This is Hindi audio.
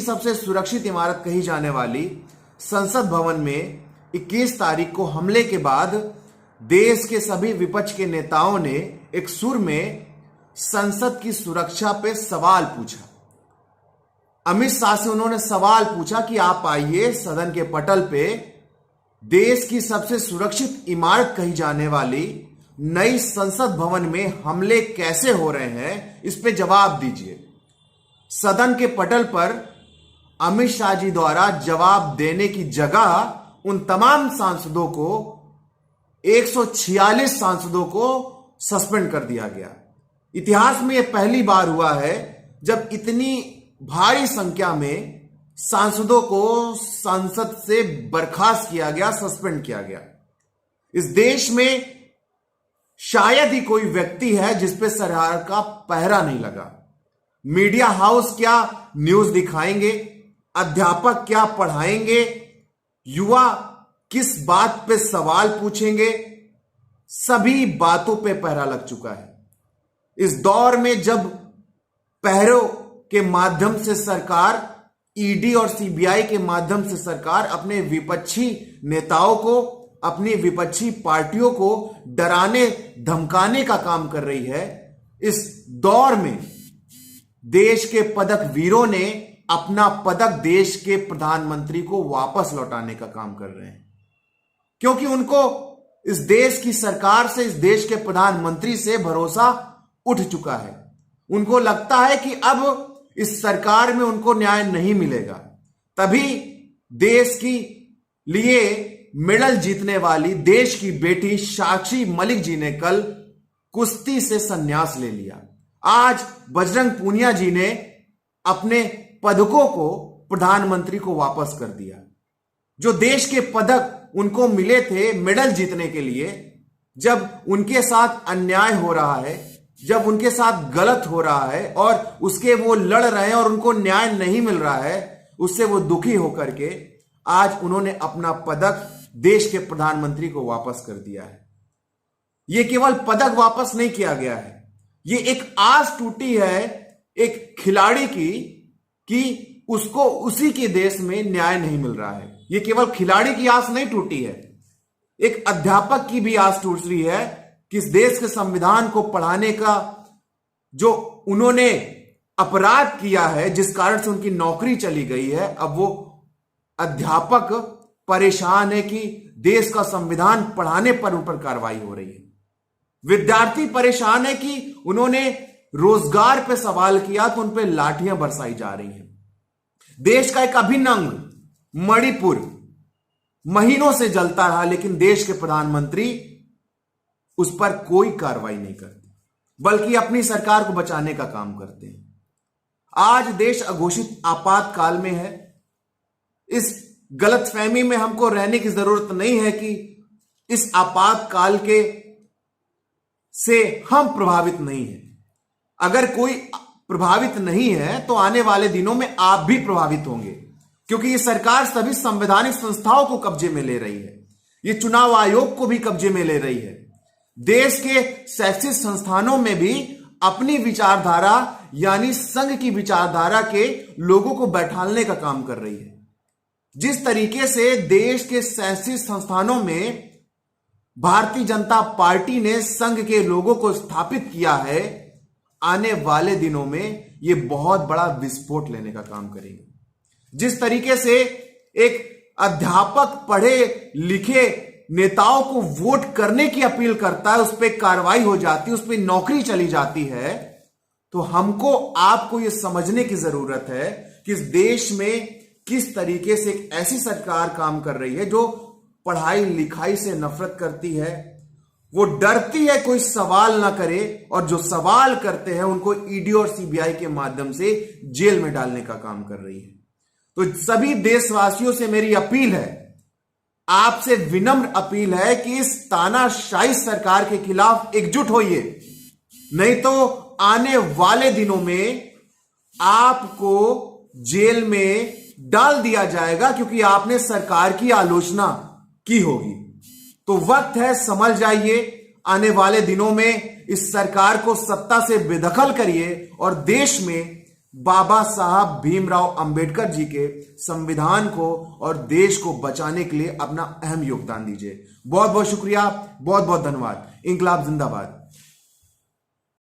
सबसे सुरक्षित इमारत कही जाने वाली संसद भवन में 21 तारीख को हमले के बाद देश के सभी विपक्ष के नेताओं ने एक सुर में संसद की सुरक्षा पे सवाल पूछा। अमित शाह से उन्होंने सवाल पूछा कि आप आइए सदन के पटल पे देश की सबसे सुरक्षित इमारत कही जाने वाली नई संसद भवन में हमले कैसे हो रहे हैं, इस पे जवाब दीजिए। सदन के पटल पर अमित शाह जी द्वारा जवाब देने की जगह उन तमाम सांसदों को 146 सांसदों को सस्पेंड कर दिया गया। इतिहास में यह पहली बार हुआ है जब इतनी भारी संख्या में सांसदों को संसद से बर्खास्त किया गया, सस्पेंड किया गया। इस देश में शायद ही कोई व्यक्ति है जिस पे सरकार का पहरा नहीं लगा। मीडिया हाउस क्या न्यूज दिखाएंगे, अध्यापक क्या पढ़ाएंगे, युवा किस बात पे सवाल पूछेंगे, सभी बातों पे पहरा लग चुका है। इस दौर में जब पहरों के माध्यम से सरकार, ईडी और सीबीआई के माध्यम से सरकार अपने विपक्षी नेताओं को, अपनी विपक्षी पार्टियों को डराने धमकाने का काम कर रही है, इस दौर में देश के पदक वीरों ने अपना पदक देश के प्रधानमंत्री को वापस लौटाने का काम कर रहे हैं, क्योंकि उनको इस देश की सरकार से, इस देश के प्रधानमंत्री से भरोसा उठ चुका है। उनको लगता है कि अब इस सरकार में उनको न्याय नहीं मिलेगा। तभी देश की लिए मेडल जीतने वाली देश की बेटी साक्षी मलिक जी ने कल कुश्ती से संन्यास ले लिया। आज बजरंग पूनिया जी ने अपने पदकों को प्रधानमंत्री को वापस कर दिया। जो देश के पदक उनको मिले थे मेडल जीतने के लिए, जब उनके साथ अन्याय हो रहा है, जब उनके साथ गलत हो रहा है और उसके वो लड़ रहे हैं और उनको न्याय नहीं मिल रहा है, उससे वो दुखी होकर के आज उन्होंने अपना पदक देश के प्रधानमंत्री को वापस कर दिया है। ये केवल पदक वापस नहीं किया गया है, ये एक आस टूटी है एक खिलाड़ी की कि उसको उसी के देश में न्याय नहीं मिल रहा है। ये केवल खिलाड़ी की आस नहीं टूटी है, एक अध्यापक की भी आस टूट रही है कि इस देश के संविधान को पढ़ाने का जो उन्होंने अपराध किया है, जिस कारण से उनकी नौकरी चली गई है, अब वो अध्यापक परेशान है कि देश का संविधान पढ़ाने पर उन पर कार्रवाई हो रही है। विद्यार्थी परेशान है कि उन्होंने रोजगार पे सवाल किया तो उन पे लाठियां बरसाई जा रही हैं। देश का एक अभिन्न अंग मणिपुर महीनों से जलता रहा, लेकिन देश के प्रधानमंत्री उस पर कोई कार्रवाई नहीं करते, बल्कि अपनी सरकार को बचाने का काम करते हैं। आज देश अघोषित आपातकाल में है। इस गलतफहमी में हमको रहने की जरूरत नहीं है कि इस आपातकाल के से हम प्रभावित नहीं हैं। अगर कोई प्रभावित नहीं है तो आने वाले दिनों में आप भी प्रभावित होंगे, क्योंकि ये सरकार सभी संवैधानिक संस्थाओं को कब्जे में ले रही है, ये चुनाव आयोग को भी कब्जे में ले रही है, देश के शैक्षिक संस्थानों में भी अपनी विचारधारा यानी संघ की विचारधारा के लोगों को बैठालने का काम कर रही है। जिस तरीके से देश के शैक्षिक संस्थानों में भारतीय जनता पार्टी ने संघ के लोगों को स्थापित किया है, आने वाले दिनों में ये बहुत बड़ा विस्फोट लेने का काम करेंगे। जिस तरीके से एक अध्यापक पढ़े लिखे नेताओं को वोट करने की अपील करता है, उस पर कार्रवाई हो जाती है, उस पर नौकरी चली जाती है, तो हमको आपको यह समझने की जरूरत है कि इस देश में किस तरीके से एक ऐसी सरकार काम कर रही है जो पढ़ाई लिखाई से नफरत करती है, वो डरती है कोई सवाल ना करे, और जो सवाल करते हैं उनको ईडी और सीबीआई के माध्यम से जेल में डालने का काम कर रही है। तो सभी देशवासियों से मेरी अपील है, आपसे विनम्र अपील है कि इस तानाशाही सरकार के खिलाफ एकजुट होइए, नहीं तो आने वाले दिनों में आपको जेल में डाल दिया जाएगा, क्योंकि आपने सरकार की आलोचना की होगी। तो वक्त है, समझ जाइए, आने वाले दिनों में इस सरकार को सत्ता से बेदखल करिए और देश में बाबा साहब भीमराव अंबेडकर जी के संविधान को और देश को बचाने के लिए अपना अहम योगदान दीजिए। बहुत बहुत शुक्रिया, बहुत बहुत धन्यवाद। इंकलाब जिंदाबाद।